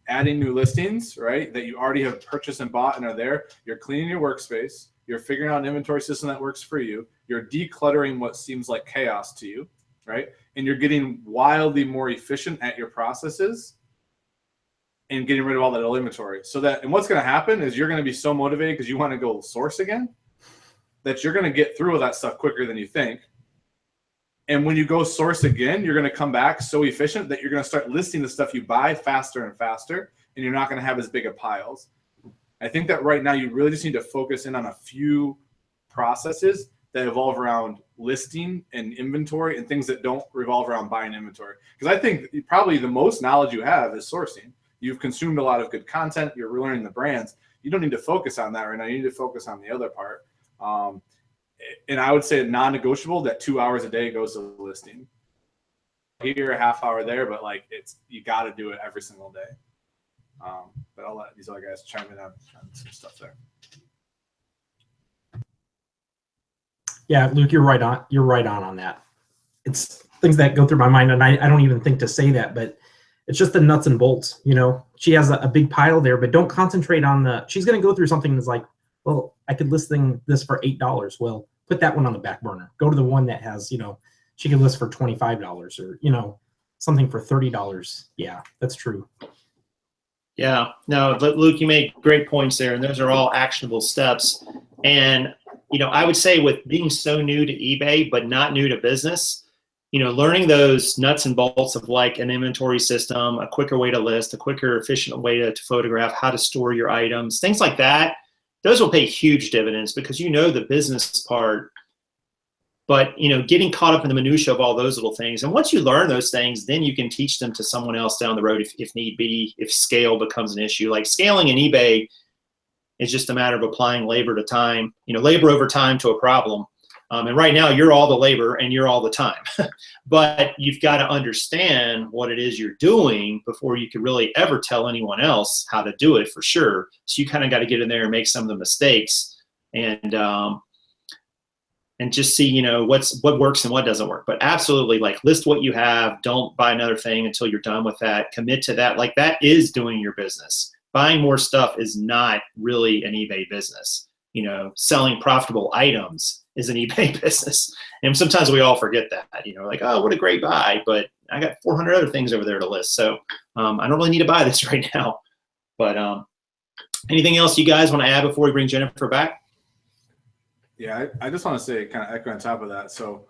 adding new listings, right, that you already have purchased and bought and are there, you're cleaning your workspace, you're figuring out an inventory system that works for you, you're decluttering what seems like chaos to you, right? And you're getting wildly more efficient at your processes and getting rid of all that old inventory. And what's going to happen is you're going to be so motivated because you want to go source again, that you're going to get through all that stuff quicker than you think. And when you go source again, you're going to come back so efficient that you're going to start listing the stuff you buy faster and faster, and you're not going to have as big of piles. I think that right now you really just need to focus in on a few processes that evolve around listing and inventory and things that don't revolve around buying inventory. Because I think probably the most knowledge you have is sourcing. You've consumed a lot of good content. You're learning the brands. You don't need to focus on that right now. You need to focus on the other part. And I would say non-negotiable that 2 hours a day goes to listing. Here, a half hour there, but you got to do it every single day. But I'll let these other guys chime in on some stuff there. Yeah, Luke, you're right on that. It's things that go through my mind, and I don't even think to say that, but it's just the nuts and bolts. She has a big pile there, but don't concentrate on she's going to go through something that's like, well, I could list this for $8. Well, put that one on the back burner. Go to the one that has, she could list for $25 or, something for $30. Yeah, that's true. Yeah, no, but Luke, you made great points there, and those are all actionable steps. And, I would say with being so new to eBay, but not new to business, learning those nuts and bolts of like an inventory system, a quicker way to list, a quicker, efficient way to photograph, how to store your items, things like that, those will pay huge dividends because the business part. But, getting caught up in the minutia of all those little things. And once you learn those things, then you can teach them to someone else down the road if need be, if scale becomes an issue. Like scaling in eBay is just a matter of applying labor to time, labor over time to a problem. And right now you're all the labor and you're all the time. But you've got to understand what it is you're doing before you can really ever tell anyone else how to do it for sure. So you kind of got to get in there and make some of the mistakes and just see, what works and what doesn't work. But absolutely, list what you have. Don't buy another thing until you're done with that. Commit to that. That is doing your business. Buying more stuff is not really an eBay business. Selling profitable items is an eBay business. And sometimes we all forget that, oh, what a great buy, but I got 400 other things over there to list. So I don't really need to buy this right now. But anything else you guys want to add before we bring Jennifer back? Yeah, I just want to say, kind of echo on top of that. So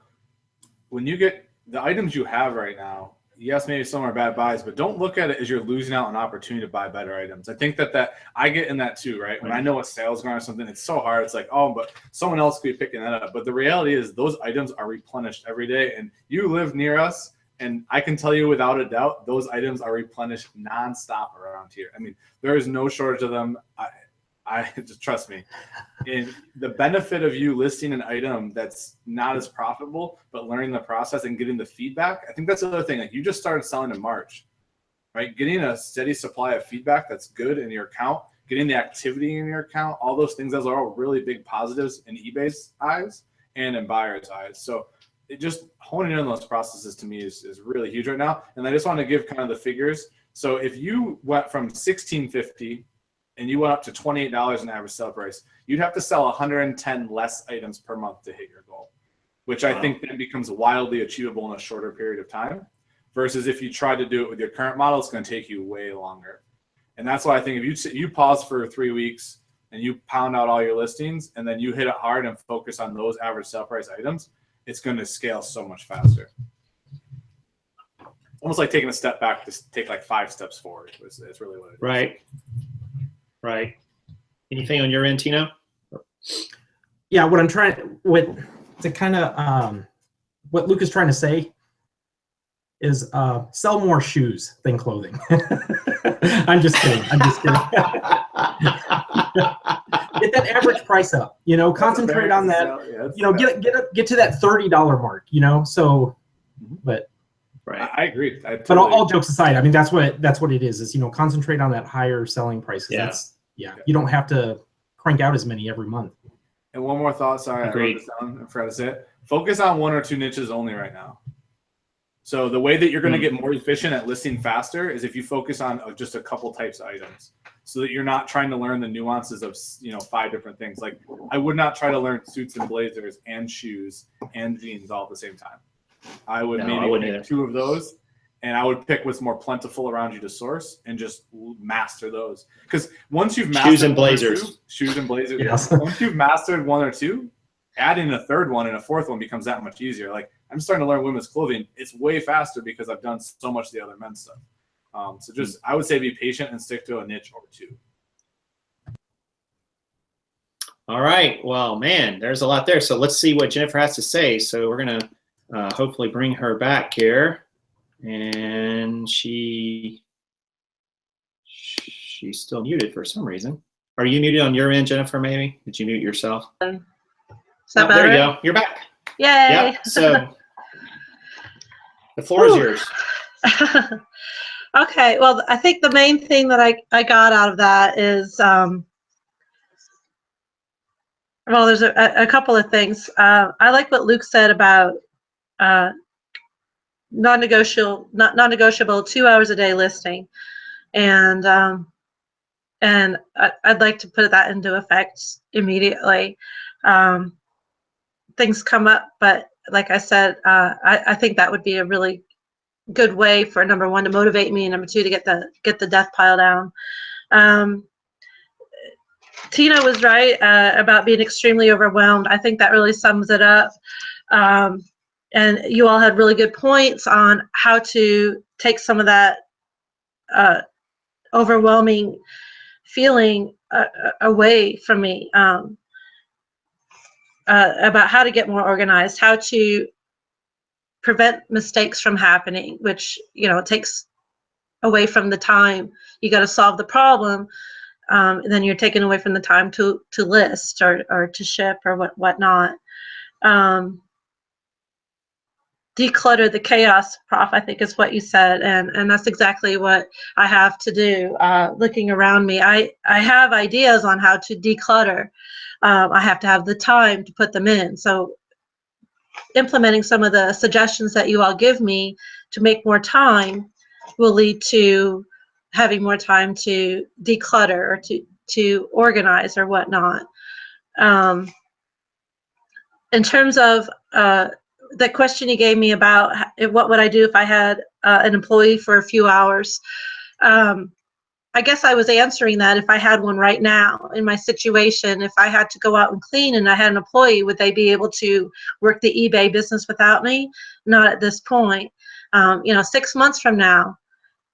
when you get the items you have right now, yes, maybe some are bad buys, but don't look at it as you're losing out on an opportunity to buy better items. I think that I get in that too, right? When I know what sales are or something, it's so hard. It's like, oh, but someone else could be picking that up. But the reality is those items are replenished every day. And you live near us, and I can tell you without a doubt, those items are replenished nonstop around here. I mean, there is no shortage of them. just trust me. And the benefit of you listing an item that's not as profitable, but learning the process and getting the feedback, I think that's the other thing. Like, you just started selling in March, right? Getting a steady supply of feedback that's good in your account, getting the activity in your account, all those things, those are all really big positives in eBay's eyes and in buyers' eyes. So it just honing in on those processes to me is really huge right now. And I just want to give kind of the figures. So if you went from $16.50 and you went up to $28 in average sale price, you'd have to sell 110 less items per month to hit your goal, which I think then becomes wildly achievable in a shorter period of time. Versus if you try to do it with your current model, it's going to take you way longer. And that's why I think if you pause for 3 weeks and you pound out all your listings and then you hit it hard and focus on those average sale price items, it's going to scale so much faster. Almost like taking a step back to take like 5 steps forward. It's really what it is. Right. Right. Anything on your end, Tino? Yeah, what I'm trying, what Luke is trying to say is sell more shoes than clothing. I'm just kidding. I'm just kidding. Get that average price up. You know, concentrate on that. Yeah, you know, get to that $30 mark. You know, so, but. Right. I agree. But all jokes aside, I mean, that's what it is, you know, concentrate on that higher selling prices. Yeah. You don't have to crank out as many every month. And one more thought. Sorry, Agreed. I wrote this down. I forgot to say it. Focus on 1 or 2 niches only right now. So the way that you're going to get more efficient at listing faster is if you focus on just a couple types of items, so that you're not trying to learn the nuances of 5 different things. Like, I would not try to learn suits and blazers and shoes and jeans all at the same time. I would pick 2 of those, and I would pick what's more plentiful around you to source and just master those. Because once you've mastered shoes and blazers, Yes. Once you've mastered 1 or 2, adding a 3rd one and a 4th one becomes that much easier. Like, I'm starting to learn women's clothing. It's way faster because I've done so much of the other men's stuff. So just, I would say, be patient and stick to a niche or 2. All right. Well, man, there's a lot there. So let's see what Jennifer has to say. So we're going to hopefully bring her back here. And she's still muted for some reason. Are you muted on your end, Jennifer, maybe? Did you mute yourself? Is that better? There you go. You're back. Yay! Yep. So the floor is yours. Okay. Well, I think the main thing that I got out of that is, well, there's a couple of things. I like what Luke said about non-negotiable 2 hours a day listing, and I'd like to put that into effect immediately. Things come up, but like I said, I think that would be a really good way for, number 1, to motivate me, and number 2, to get the death pile down. Tina was right about being extremely overwhelmed. I think that really sums it up. And you all had really good points on how to take some of that overwhelming feeling away from me, about how to get more organized, how to prevent mistakes from happening, which, takes away from the time you got to solve the problem. Then you're taking away from the time to list or to ship or whatnot. Declutter the chaos, Prof, I think is what you said, and that's exactly what I have to do. Looking around me, I have ideas on how to declutter. I have to have the time to put them in. So implementing some of the suggestions that you all give me to make more time will lead to having more time to declutter or to organize or whatnot. In terms of the question you gave me about what would I do if I had an employee for a few hours, I guess I was answering that if I had one right now in my situation. If I had to go out and clean and I had an employee, would they be able to work the eBay business without me? Not at this point. 6 months from now,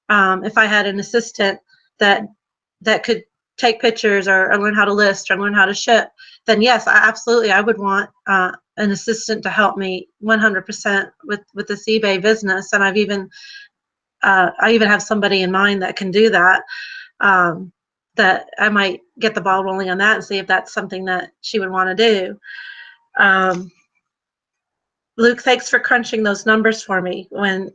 if I had an assistant that could take pictures or learn how to list or learn how to ship, then yes, absolutely, I would want an assistant to help me 100% with this eBay business. And I even have somebody in mind that can do that. that I might get the ball rolling on that and see if that's something that she would want to do. Luke, thanks for crunching those numbers for me. When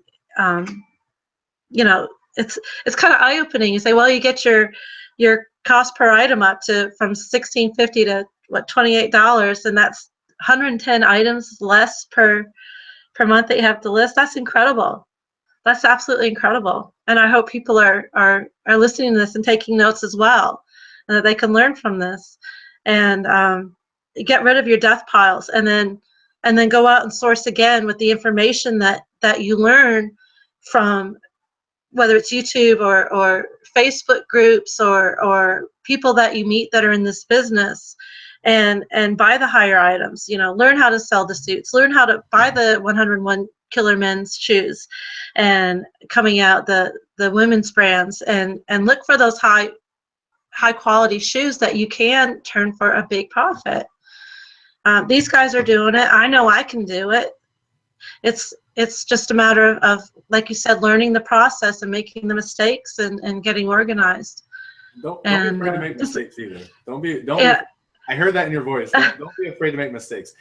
you know, it's kind of eye-opening. You say, well, you get your cost per item up to from $16.50 to what, $28, and that's 110 items less per month that you have to list. That's incredible. That's absolutely incredible. And I hope people are listening to this and taking notes as well, and that they can learn from this. And get rid of your death piles, and then go out and source again with the information that you learn from, whether it's YouTube or Facebook groups or people that you meet that are in this business, and buy the higher items. You know, learn how to sell the suits, learn how to buy the 101 Killer Men's shoes, and coming out the women's brands, and look for those high quality shoes that you can turn for a big profit. These guys are doing it. I know I can do it. It's just a matter of, like you said, learning the process and making the mistakes and getting organized. Don't be afraid to make mistakes either. Don't be. I heard that in your voice. Don't be afraid to make mistakes.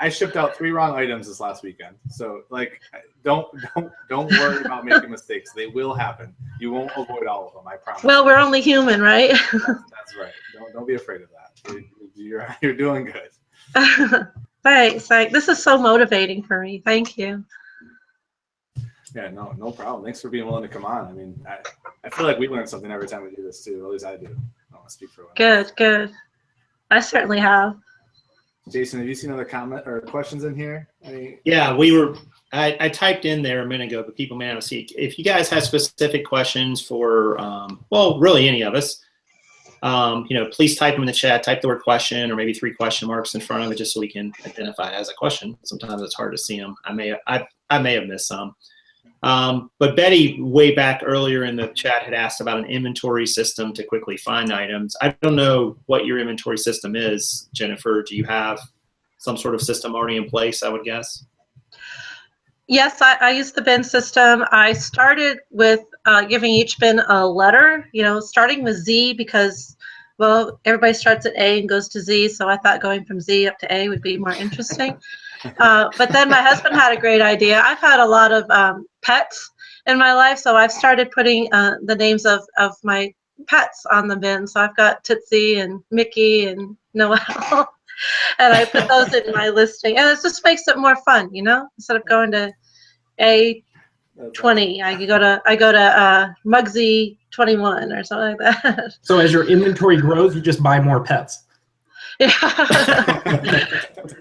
I shipped out 3 wrong items this last weekend. So like, don't worry about making mistakes. They will happen. You won't avoid all of them. I promise. Well, we're only human, right? That's right. Don't be afraid of that. You're doing good. Thanks. This is so motivating for me. Thank you. Yeah, no problem. Thanks for being willing to come on. I mean, I feel like we learn something every time we do this too. At least I do. I don't want to speak for anyone. Good. I certainly have. Jason, have you seen other comment or questions in here? Yeah, I typed in there a minute ago, but people may not see. If you guys have specific questions for, well, really any of us, please type them in the chat. Type the word question or maybe 3 question marks in front of it, just so we can identify it as a question. Sometimes it's hard to see them. I may have missed some. But Betty, way back earlier in the chat, had asked about an inventory system to quickly find items. I don't know what your inventory system is, Jennifer. Do you have some sort of system already in place, I would guess? Yes, I use the bin system. I started with giving each bin a letter, starting with Z, because, well, everybody starts at A and goes to Z, so I thought going from Z up to A would be more interesting. But then my husband had a great idea. I've had a lot of pets in my life, so I've started putting the names of my pets on the bin. So I've got Tootsie and Mickey and Noelle, and I put those in my listing. And it just makes it more fun, instead of going to A20, I go to Mugsy 21 or something like that. So as your inventory grows, you just buy more pets. Yeah.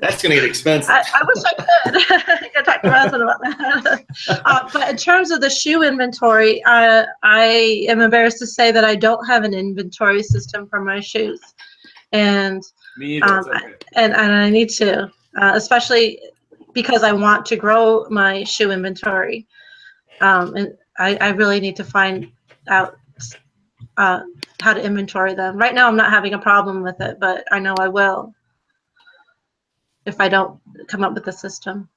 That's going to get expensive. I wish I could. I could talk to my husband about that. But in terms of the shoe inventory, I am embarrassed to say that I don't have an inventory system for my shoes, and me either. Okay. and I need to, especially because I want to grow my shoe inventory, and I really need to find out how to inventory them. Right now, I'm not having a problem with it, but I know I will if I don't come up with a system.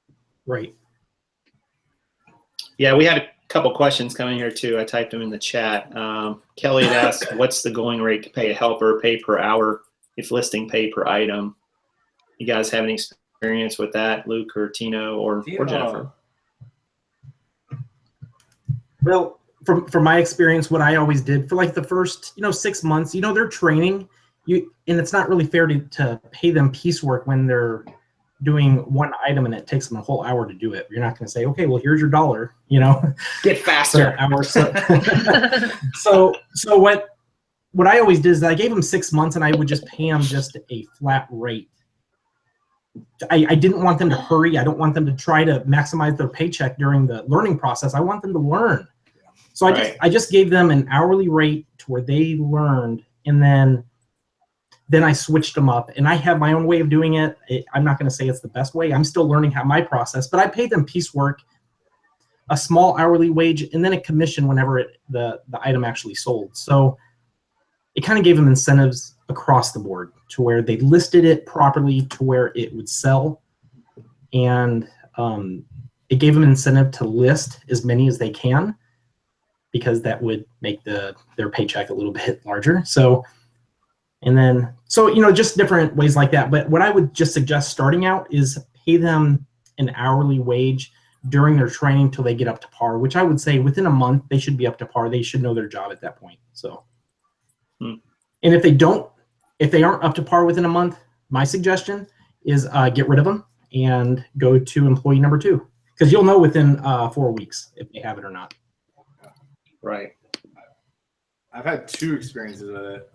Right. Yeah, we had a couple questions coming here too. I typed them in the chat. Kelly had asked, what's the going rate to pay a helper, pay per hour, if listing, pay per item? You guys have any experience with that, Luke or Tino or Jennifer? Well, from my experience, what I always did for like the first 6 months, they're training you, and it's not really fair to pay them piecework when they're doing one item and it takes them a whole hour to do it. You're not going to say, okay, well, here's your $1, Get faster. So what I always did is I gave them 6 months and I would just pay them just a flat rate. I didn't want them to hurry. I don't want them to try to maximize their paycheck during the learning process. I want them to learn. So I just gave them an hourly rate to where they learned, and then I switched them up. And I have my own way of doing it. I'm not going to say it's the best way. I'm still learning how my process, but I paid them piecework, a small hourly wage, and then a commission whenever the item actually sold. So it kind of gave them incentives across the board to where they listed it properly to where it would sell, and it gave them an incentive to list as many as they can. because that would make their paycheck a little bit larger. So, and then, so, you know, just different ways like that. But what I would just suggest starting out is pay them an hourly wage during their training till they get up to par, which I would say within a month, they should be up to par. They should know their job at that point. So, and if they aren't up to par within a month, my suggestion is get rid of them and go to employee number 2, because you'll know within 4 weeks if they have it or not. Right. I've had 2 experiences with it.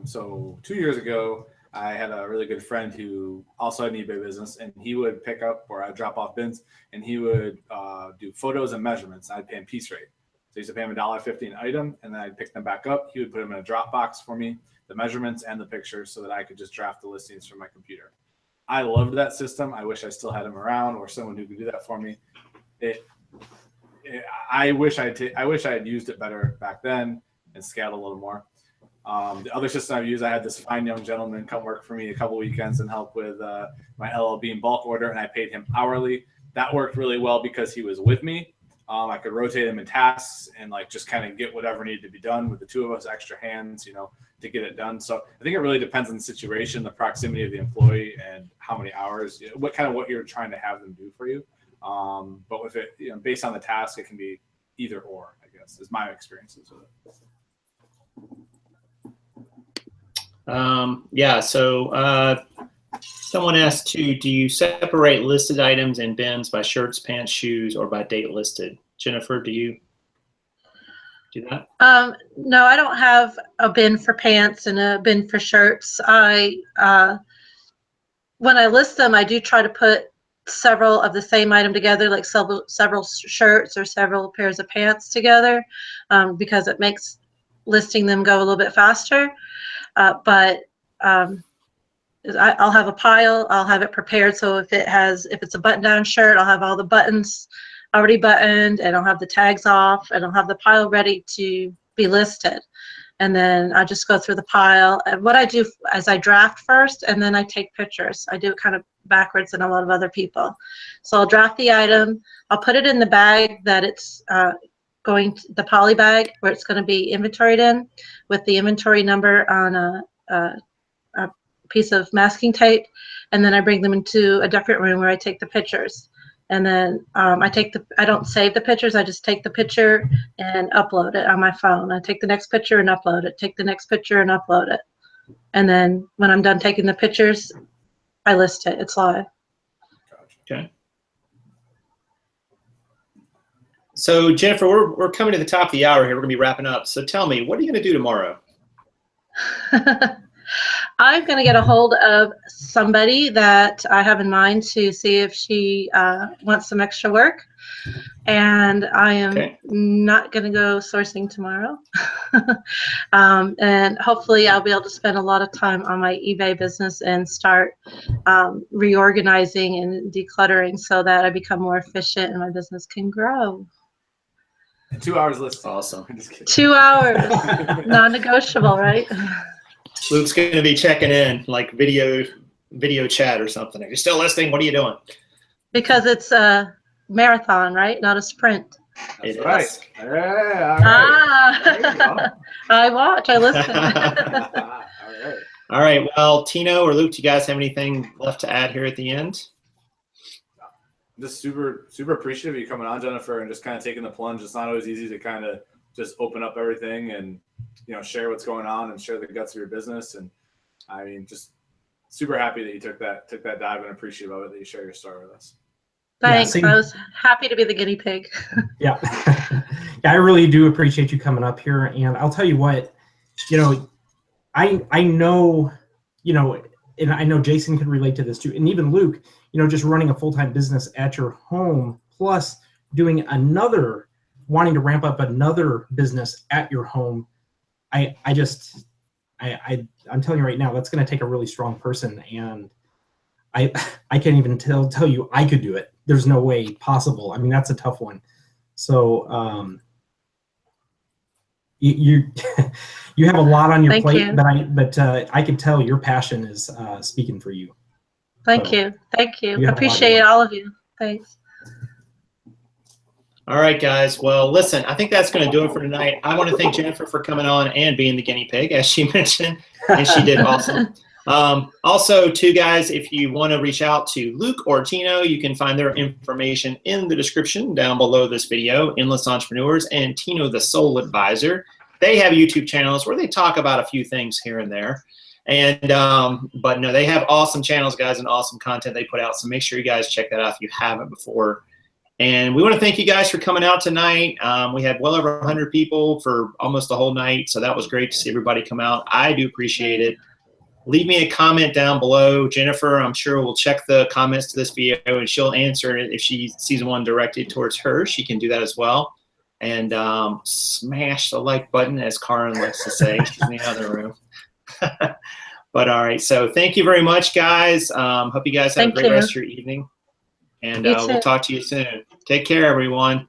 So 2 years ago, I had a really good friend who also had an eBay business, and he would pick up, or I'd drop off bins, and he would do photos and measurements. I'd pay him piece rate. So I used to pay him $1.50 an item, and then I'd pick them back up. He would put them in a Dropbox for me, the measurements and the pictures, so that I could just draft the listings from my computer. I loved that system. I wish I still had him around, or someone who could do that for me. I wish I had used it better back then and scaled a little more. The other system I've used, I had this fine young gentleman come work for me a couple weekends and help with my LLB and bulk order, and I paid him hourly. That worked really well because he was with me. I could rotate him in tasks and like just kind of get whatever needed to be done with the 2 of us, extra hands, you know, to get it done. So I think it really depends on the situation, the proximity of the employee, and how many hours, you know, what you're trying to have them do for you. But with it, you know, based on the task, it can be either or, I guess, is my experiences with it. Yeah, so someone asked too, do you separate listed items in bins by shirts, pants, shoes, or by date listed? Jennifer, do you do that? No, I don't have a bin for pants and a bin for shirts. When I list them, I do try to put several of the same item together, like several shirts or several pairs of pants together, because it makes listing them go a little bit faster. But I'll have a pile. I'll have it prepared. So if it's a button-down shirt, I'll have all the buttons already buttoned, and I'll have the tags off, and I'll have the pile ready to be listed. And then I just go through the pile. And what I do is I draft first, and then I take pictures. I do it kind of backwards than a lot of other people. So I'll draft the item. I'll put it in the bag that it's the poly bag where it's going to be inventoried in, with the inventory number on a piece of masking tape, and then I bring them into a different room where I take the pictures. And then I don't save the pictures. I just take the picture and upload it on my phone. I take the next picture and upload it, take the next picture and upload it. And then when I'm done taking the pictures, I list it. It's live. Okay. So Jennifer, we're coming to the top of the hour here. We're gonna be wrapping up. So tell me, what are you gonna do tomorrow? I'm going to get a hold of somebody that I have in mind to see if she wants some extra work. And I am not going to go sourcing tomorrow. And hopefully I'll be able to spend a lot of time on my eBay business and start reorganizing and decluttering so that I become more efficient and my business can grow. And 2 hours listed. Awesome. 2 hours. Non-negotiable, right? Luke's going to be checking in, like video chat or something. If you're still listening, what are you doing? Because it's a marathon, right? Not a sprint. That's right. Yeah, all right. I watch. I listen. All right. Well, Tino or Luke, do you guys have anything left to add here at the end? Just super appreciative of you coming on, Jennifer, and just kind of taking the plunge. It's not always easy to kind of just open up everything and, you know, share what's going on and share the guts of your business. And I mean, just super happy that you took that dive, and appreciative of it that you share your story with us. Thanks. Yeah, I was happy to be the guinea pig. Yeah. Yeah, I really do appreciate you coming up here. And I'll tell you what, you know, I know, you know, and I know Jason can relate to this too. And even Luke, you know, just running a full-time business at your home, plus doing wanting to ramp up another business at your home. I'm telling you right now, that's going to take a really strong person. And I can't even tell you I could do it. There's no way possible. I mean, that's a tough one. So you have a lot on your plate, but I can tell your passion is speaking for you. Thank you. I appreciate all of you. Thanks. All right, guys. Well, listen, I think that's going to do it for tonight. I want to thank Jennifer for coming on and being the guinea pig, as she mentioned, and she did awesome. Also, too, guys, if you want to reach out to Luke or Tino, you can find their information in the description down below this video. Endless Entrepreneurs and Tino the Soul Advisor. They have YouTube channels where they talk about a few things here and there. And but no, they have awesome channels, guys, and awesome content they put out. So make sure you guys check that out if you haven't before. And we want to thank you guys for coming out tonight. We had well over 100 people for almost the whole night, so that was great to see everybody come out. I do appreciate it. Leave me a comment down below. Jennifer, I'm sure, will check the comments to this video, and she'll answer it. If she sees one directed towards her, she can do that as well. And smash the like button, as Karin likes to say. She's in the other room. But all right, so thank you very much, guys. Hope you guys have a great rest of your evening. And we'll talk to you soon. Take care, everyone.